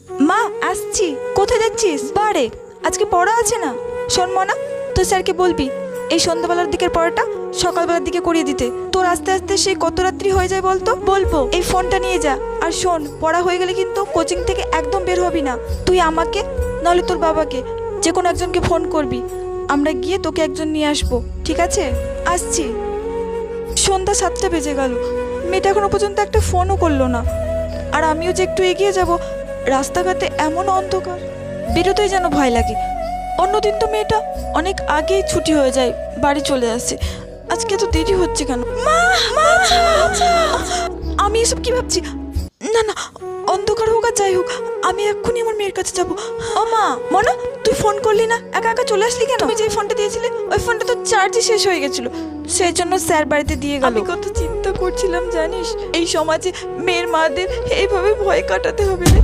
মা আসছি। কোথায় যাচ্ছিস? বারে আজকে পড়া আছে না। শোন মনা, তোর স্যারকে বলবি এই সন্ধ্যাবেলার দিকের পড়াটা সকালবেলার দিকে করিয়ে দিতে। তোর আস্তে আস্তে সেই কত রাত্রি হয়ে যায় বলতো। বলবো এই ফোনটা নিয়ে যা। আর শোন, পড়া হয়ে গেলে কিন্তু কোচিং থেকে একদম বের হবি না। তুই আমাকে নাহলে তোর বাবাকে যে কোনো একজনকে ফোন করবি, আমরা গিয়ে তোকে একজন নিয়ে আসবো, ঠিক আছে? আসছি। সন্ধ্যা 7টা বেজে গেল, মেয়েটা এখনো পর্যন্ত একটা ফোনও করলো না। আর আমিও যে একটু এগিয়ে যাব, রাস্তাঘাটে এমন অন্ধকার, বেরোতেই যেন ভয় লাগে। অন্যদিন তো মেয়েটা অনেক আগেই ছুটি হয়ে যায়, বাড়ি চলে আসে। আজকে তো দেরি হচ্ছে কেন? মা, মা, আমি এসব কি ভাবছি? না না, অন্ধকার হোক আর যাই হোক, আমি এক্ষুনি আমার মেয়ের কাছে যাব। ও মা, মনা, তুই ফোন করলি না, একা একা চলে আসলি কেন? তুমি যে ফোনটা দিয়েছিলে ওই ফোনটা তো চার্জই শেষ হয়ে গেছিল, সেই জন্য স্যার বাড়িতে দিয়ে গেল। আমি কত চিন্তা করছিলাম জানিস, এই সমাজে মেয়ের মাদের এইভাবে ভয় কাটাতে হবে না।